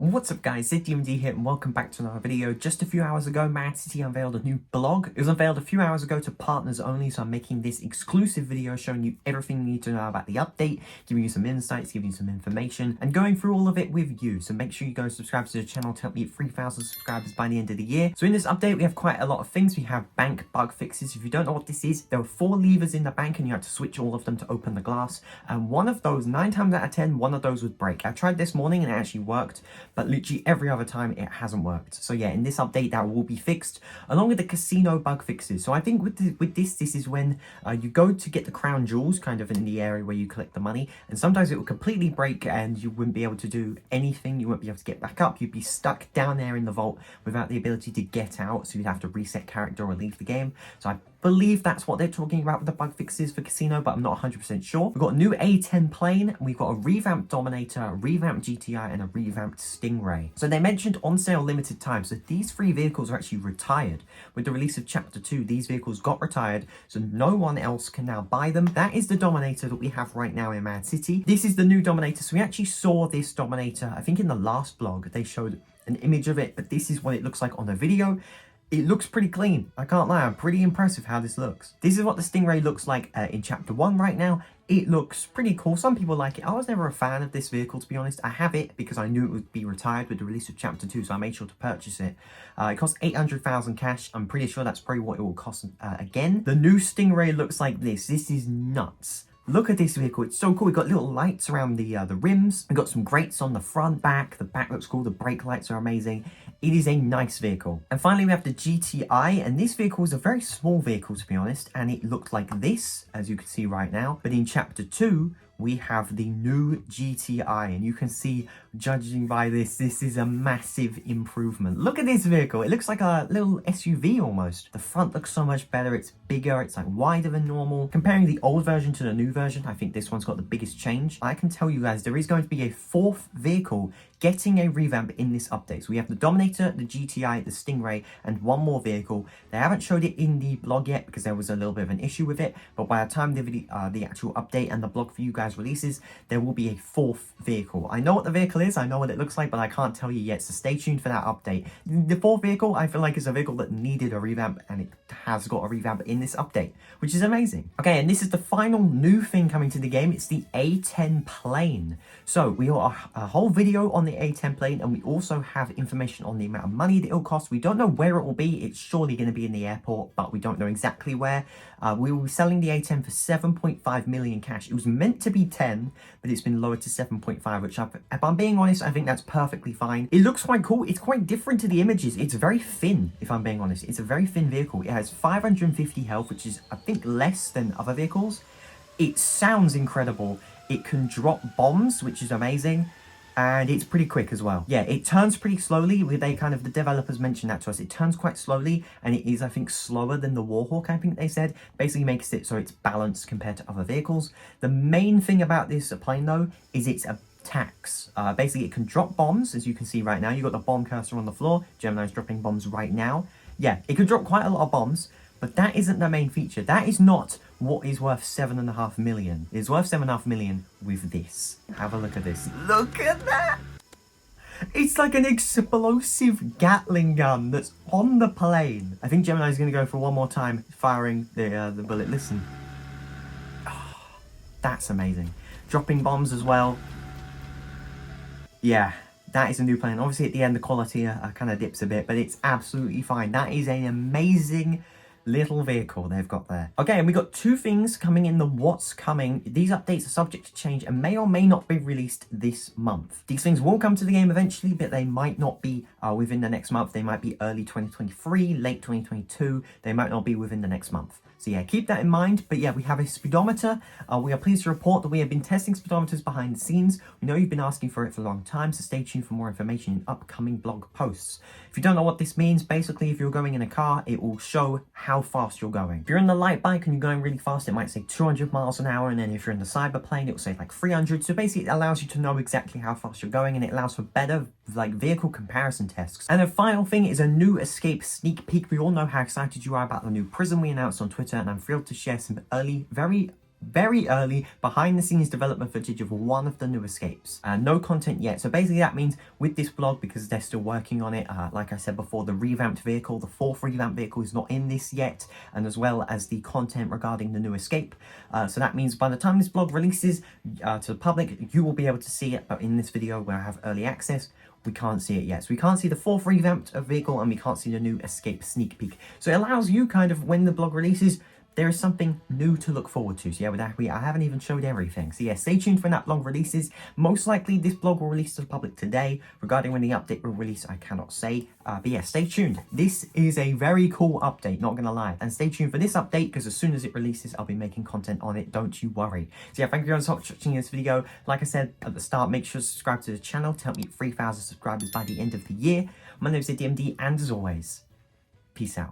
What's up guys, ZDMD here and welcome back to another video. Just a few hours ago, Mad City unveiled a new blog. It was unveiled a few hours ago to partners only, so I'm making this exclusive video showing you everything you need to know about the update, giving you some insights, giving you some information, and going through all of it with you. So make sure you go subscribe to the channel to help me hit 3,000 subscribers by the end of the year. So in this update, we have quite a lot of things. We have bank bug fixes. If you don't know what this is, there are 4 levers in the bank and you have to switch all of them to open the glass. And one of those, 9 times out of 10, one of those would break. I tried this morning and it actually worked, but literally every other time it hasn't worked. So yeah, in this update that will be fixed along with the casino bug fixes. So I think with this is when you go to get the crown jewels kind of in the area where you collect the money, and sometimes it will completely break and you wouldn't be able to do anything. You won't be able to get back up. You'd be stuck down there in the vault without the ability to get out, so you'd have to reset character or leave the game. So I believe that's what they're talking about with the bug fixes for casino, but I'm not 100% sure. We've got a new A10 plane, we've got a revamped Dominator, a revamped GTI, and a revamped Stingray. So they mentioned on sale limited time, so these 3 vehicles are actually retired. With the release of Chapter 2, these vehicles got retired, so no one else can now buy them. That is the Dominator that we have right now in Mad City. This is the new Dominator, so we actually saw this Dominator, I think in the last blog, they showed an image of it, but this is what it looks like on the video. It looks pretty clean, I can't lie. I'm pretty impressed with how this looks. This is what the Stingray looks like in Chapter 1 right now. It looks pretty cool. Some people like it. I was never a fan of this vehicle, to be honest. I have it because I knew it would be retired with the release of Chapter 2, so I made sure to purchase it. It costs 800,000 cash. I'm pretty sure that's probably what it will cost again. The new Stingray looks like this. This is nuts. Look at this vehicle, it's so cool. We've got little lights around the rims. We've got some grates on the front, back. The back looks cool, the brake lights are amazing. It is a nice vehicle. And finally, we have the GTI, and this vehicle is a very small vehicle, to be honest, and it looked like this, as you can see right now. But in Chapter 2, we have the new GTI, and you can see, judging by this is a massive improvement. Look at this vehicle. It looks like a little SUV almost. The front looks so much better. It's bigger. It's like wider than normal. Comparing the old version to the new version, I think this one's got the biggest change. I can tell you guys, there is going to be a 4th vehicle getting a revamp in this update. So we have the Dominator, the GTI, the Stingray, and one more vehicle. They haven't showed it in the blog yet because there was a little bit of an issue with it, but by the time the actual update and the blog for you guys releases, there will be a 4th vehicle. I know what the vehicle is, I know what it looks like, but I can't tell you yet, so stay tuned for that update. The 4th vehicle, I feel like, is a vehicle that needed a revamp, and it has got a revamp in this update, which is amazing. Okay, and this is the final new thing coming to the game. It's the A10 plane. So we got a whole video on the A10 plane, and we also have information on the amount of money that it'll cost. We don't know where it will be. It's surely going to be in the airport, but we don't know exactly where. We will be selling the A10 for 7.5 million cash. It was meant to be 10, but it's been lowered to 7.5, which if I'm being honest, I think that's perfectly fine. It looks quite cool. It's quite different to the images. It's very thin, if I'm being honest. It's a very thin vehicle. It has 550 health, which is, I think, less than other vehicles. It sounds incredible. It can drop bombs, which is amazing. And it's pretty quick as well. Yeah, it turns pretty slowly. The developers mentioned that to us. It turns quite slowly, and it is, I think, slower than the Warhawk, I think they said. Basically makes it so it's balanced compared to other vehicles. The main thing about this plane, though, is its attacks. Basically, it can drop bombs, as you can see right now. You've got the bomb cursor on the floor. Gemini's dropping bombs right now. Yeah, it can drop quite a lot of bombs, but that isn't the main feature. That is not what is worth 7.5 million. It is worth 7.5 million with this. Have a look at this. Look at that! It's like an explosive Gatling gun that's on the plane. I think Gemini's going to go for one more time, firing the bullet. Listen. Oh, that's amazing. Dropping bombs as well. Yeah, that is a new plane. Obviously, at the end, the quality kind of dips a bit, but it's absolutely fine. That is an amazing little vehicle they've got there. Okay, and we got 2 things coming in the what's coming. These updates are subject to change and may or may not be released this month. These things will come to the game eventually, but they might not be within the next month. They might be early 2023, late 2022. They might not be within the next month. So yeah, keep that in mind. But yeah, we have a speedometer. We are pleased to report that we have been testing speedometers behind the scenes. We know you've been asking for it for a long time, so stay tuned for more information in upcoming blog posts. If you don't know what this means, basically if you're going in a car, it will show how fast you're going. If you're in the light bike and you're going really fast, it might say 200 miles an hour, and then if you're in the cyber plane, it will say like 300. So basically it allows you to know exactly how fast you're going, and it allows for better vehicle comparison tests. And the final thing is a new escape sneak peek. We all know how excited you are about the new prison we announced on Twitter, and I'm thrilled to share some early, very very early behind the scenes development footage of one of the new escapes. No content yet. So basically that means with this blog, because they're still working on it, like I said before, the revamped vehicle, the 4th revamped vehicle is not in this yet, and as well as the content regarding the new escape. So that means by the time this blog releases to the public, you will be able to see it. But in this video where I have early access, we can't see it yet. So we can't see the 4th revamped vehicle, and we can't see the new escape sneak peek. So it allows you kind of, when the blog releases, there is something new to look forward to. So yeah, with that, I haven't even showed everything. So yeah, stay tuned when that blog releases. Most likely this blog will release to the public today. Regarding when the update will release, I cannot say. But yeah, stay tuned. This is a very cool update, not gonna lie. And stay tuned for this update, because as soon as it releases, I'll be making content on it. Don't you worry. So yeah, thank you very much for watching this video. Like I said at the start, make sure to subscribe to the channel to help me get 3,000 subscribers by the end of the year. My name is DMD, and as always, peace out.